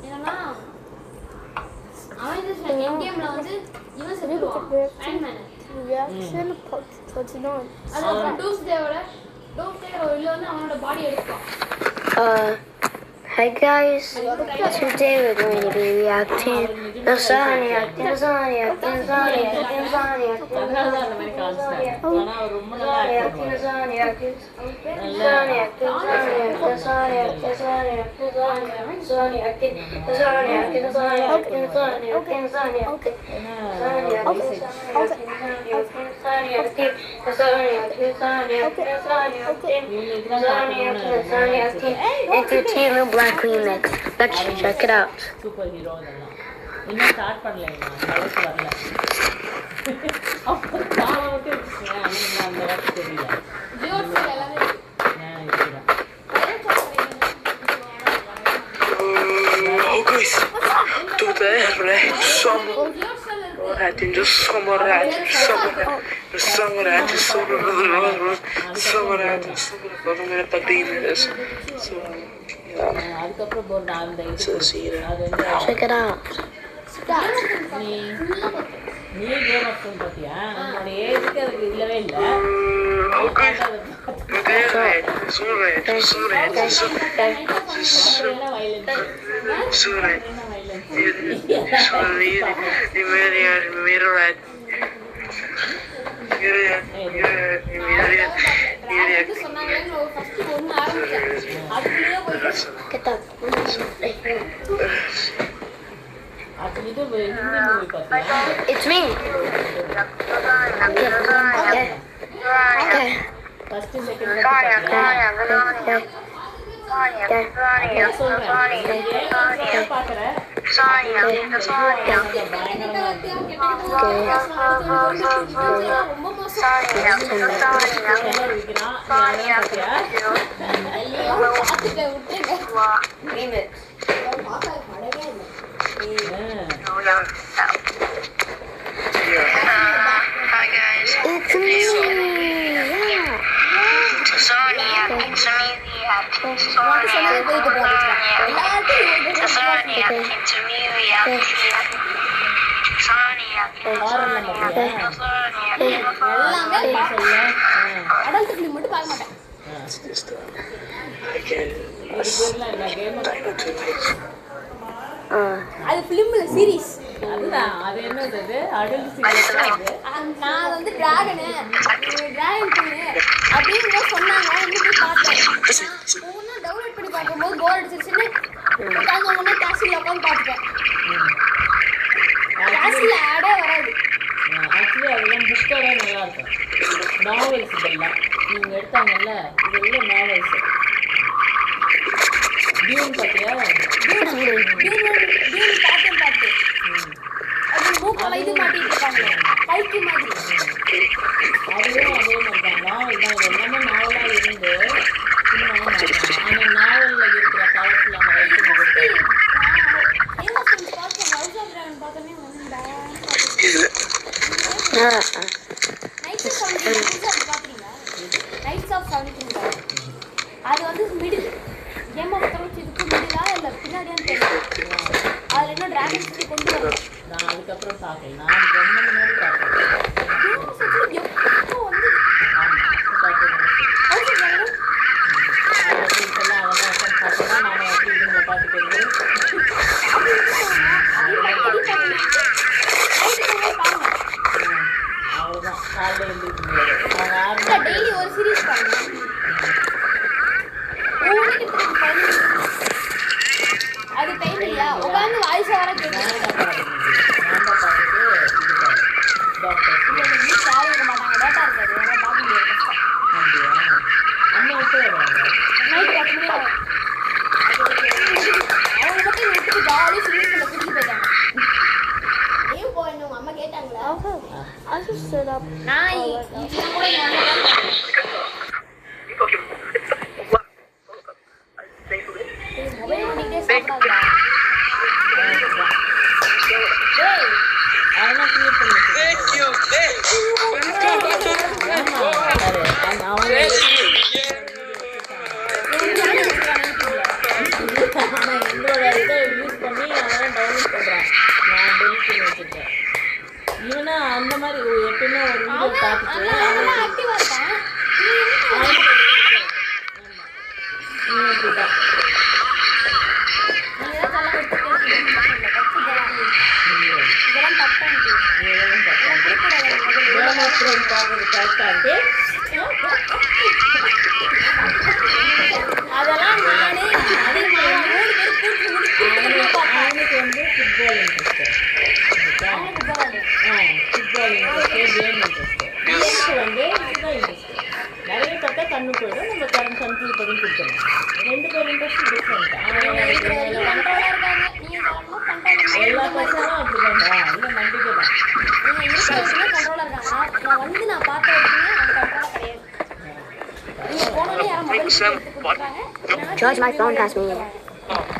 என்னன்னா அவன் இந்த கேம்ல வந்து இவன் செத்துவான் ஆண்ட்மேன் reaction but not அது டூஸ்டேவோட இல்ல வந்து அவனோட பாடி எடுப்பான். Hi guys, today we're going to be reacting to Sonic. Entertainment Black Remix. Let's check it out. Super hero இன்னும் ஸ்டார்ட் பண்ணல அளவுக்கு வரல அப்போ தாவட்டு அந்த அளவுக்கு தெரியல ஜியோஸ் எல்லாமே Oh guys, today அதுக்கப்புறம் போர்டு அந்த Check it out. நீ கேம் ஆப்ஷன் பார்த்தியா உன்னோட ஏஜுக்கு அதுக்கு இல்லவே இல்லை It's me. Okay. First second Hi guys. It's me. Sonia. அது ஃபிலிம்ல சீரிஸ் அதுதான் அது என்னது அடல்ட் சீரிஸ் நான் வந்து டிராகன் அப்படின்னு சொன்னாங்க இன்னும் பார்த்தேன் ஒன்றும் டவுன்லோட் பண்ணி பார்க்கும்போது போர் அடிச்சிருச்சுன்னு உட்காந்து கிளாஸில் உட்காந்து பார்த்துட்டேன் கிளாஸில் ஆடே வராது ஆக்சுவலி அதெல்லாம் புக்கோட நல்லா இருக்கும் நாவல்ஸ் இதெல்லாம் நீங்கள் எடுத்தாங்கல்ல இதெல்லாம் நாவல்ஸ் டியூன் பார்த்தியா பார்த்து அது மூக்கெல்லாம் இது மாட்டிட்டு இருக்காங்க கைக்கு மாதிரி அதுவும் அதே மாதிரி தான் நாவல் தான் இது எல்லாமே நாவலாக இருந்து சினிமாவும் மாட்டாங்க ஆனால் நாவலில் இருக்கிற பழத்தில் அந்த வயசு அது வந்து மிடில் கேம் ஆஃப் த்ரோன்ஸ் இதுக்கு மிடிலா இல்லை பின்னாடியான்னு தெரியல அதில் இன்னும் டிராகன் சிட்டி கொண்டு வரணும் நான் அதுக்கப்புறம் பார்க்கல நான் ரொம்ப முன்னாடி பார்க்கல எப்போ வந்து அதெல்லாம் உட்காந்து பார்த்தா நான் எப்படி இதுங்களை பார்த்துக்கிறது அவ்வளோதான் காலையில் எழுந்திருக்க முடியாது அவங்க ஆறு டெய்லி ஒரு சீரீஸ் பாருங்க அது டைம் இல்லையா உட்காந்து வாய்ஸ் வர கேட்குறேன் டாக்டர் யாரும் இருக்க மாட்டாங்க டேட்டா இருக்காது ஏன்னா பார்க்க முடியாது கஷ்டம் அண்ணன் விட்டு வருவாங்க நைட் 10 மணி ஆகும் அவங்க மட்டும் விட்டுட்டு ஜாலி சீரீஸ்ல குடிச்சு போயிட்டாங்க ஏன் போய் உங்க அம்மா கேட்டாங்களா I just stood up. நான் இது கூட மொபைல் பண்ணிட்டே சாப்பிடாதா அதெல்லாம் கிரியேட் பண்ணி எங்களோட இதை யூஸ் பண்ணி இருக்கிற வரைக்கும் கண்ட்ரோலா இருக்காங்க. நீங்க சொல்லணுமா கண்ட்ரோல் எல்லா பசங்களும் அப்படிதான்டா. இல்ல நம்பிக்கை தான். நீங்க இருக்கிற வரைக்கும் கண்ட்ரோலா இருக்காங்க. நான் பார்த்த வரைக்கும் அவங்க கண்ட்ரோலா கிடையாது. நீங்க போனோடனே யாரும் மொபைல் எடுத்து கொடுக்குறாங்க. George, my phone passed me.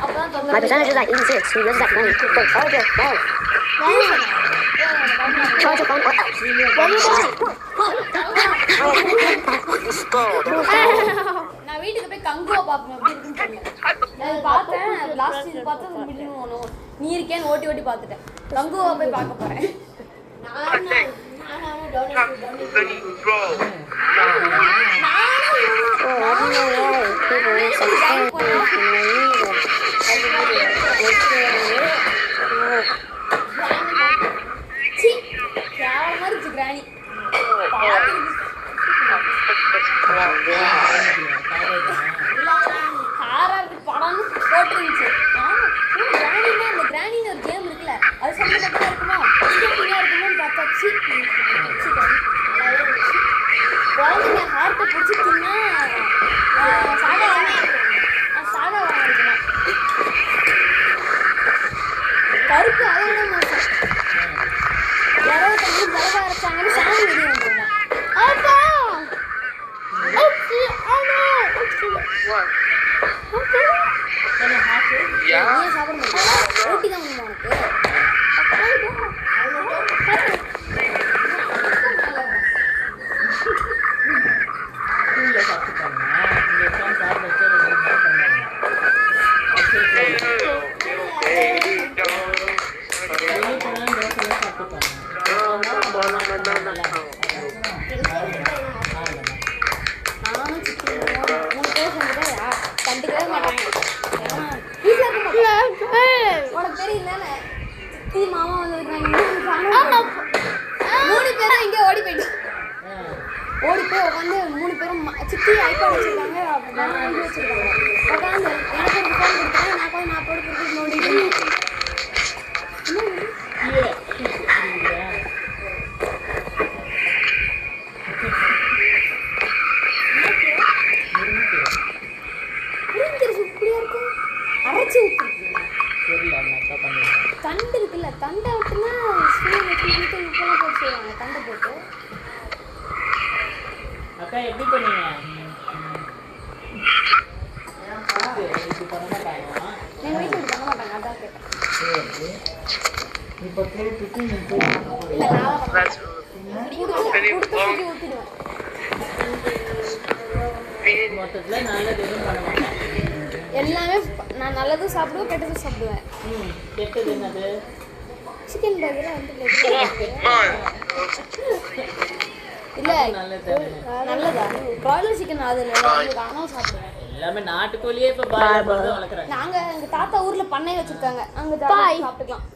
அப்பதான் My percentage is like 86. He lives like 90. Wait, charger, no. Charger phone. What are you doing? நான் வீட்டுக்கு போய் கங்குவா பார்ப்பேன் எப்படி இருக்குன்னு தெரியல. நான் பார்த்தேன் லாஸ்ட் இது பார்த்தா மில்லியன் ஒன்று நீ இருக்கேன்னு ஓட்டி ஓட்டி பார்த்துட்டேன். கங்குவா போய் பார்க்க போறேன். Oh, I don't know why people need some கேவலமா இருந்துச்சு கிராணி. ஹாரர் படம்னு போட்டுருந்துச்சு. கிராணின்னா அந்த கிராணின்னு ஒரு கேம் இருக்குல்ல அது சம்மந்தப்பட்டா இருக்குமா இன்ட்ரெஸ்டிங்கா இருக்குமோன்னு பார்த்தாச்சு. குழந்தைங்க ஹார்ட்டை பிடிச்சி தின்னா சாகா வாங்கிருக்கணும். கருப்பு அதோட மோசம். யாரோ தண்ணி மிளகா அரைச்சாங்கன்னு சாமி வெளியே வந்துருந்தேன். அப்பா நீ சாப்பிட மாட்டேன் ஊட்டி தான் முடியுமா ஸ்கூல்ல சாப்பிட்டாங்க. இங்க உட்காந்து சாப்பிட வச்சு 2 மணி நேரம் பண்ணாங்க. வெளியே போனா தோசைலாம் சாப்பிட்டுப்பாங்க. நானும் சிக்கன் 3 பேர் செஞ்சுட்டா கண்டுக்கவே மாட்டாங்க. வீட்டில் இருக்க மாட்டேன். உனக்கு தெரியல சித்தி மாமா வந்துருக்காங்க. 3 பேரும் இங்கே ஓடி போயிட்டு ஓடி போய் உட்காந்து 3 பேரும் சித்தி ஐபாட் வச்சிருக்காங்க இது வச்சிருக்காங்க. உட்காந்து எனக்கு ஒரு ஃபோன் கொடுத்தாங்க. நான் போய் 40 கொடுத்து நோண்டிட்டு இப்படியா இருக்கும். அரைச்சி ஊற்றிருக்கீங்க தண்டு இருக்குல்ல தண்டை விட்டுனா ஸ்பூன் வச்சு மணிக்கு உப்பெல்லாம் போட்டு செய்வாங்க. தண்டை போட்டு அக்கா எப்படி பண்ணீங்க? இது பண்ண மாட்டாங்க. எங்கள் வீட்டில் இப்படி பண்ண மாட்டாங்க. அதான் கேட்டேன். இப்போ போட்டுட்டு நீ போய் இல்லை நான் கொடுத்து ஊற்றிடுவேன். மொத்தத்தில் நல்லது எதுவும் பண்ண மாட்டேன். எல்லாமே நான் நல்லதும் சாப்பிடுவேன் கெட்டதும் சாப்பிடுவேன். கெட்டது என்னது? சிக்கன் பர்கரை வந்து இல்லை நல்லதா ப்ராய்லர் சிக்கன் அதில் ஆனால் சாப்பிடுவேன். எல்லாமே நாட்டுக்கோழியே இப்போ பாய் வளர்க்குறாங்க. நாங்கள் எங்கள் தாத்தா ஊரில் பண்ணை வச்சுருக்காங்க. அங்கே சாப்பிட்டுக்கலாம்.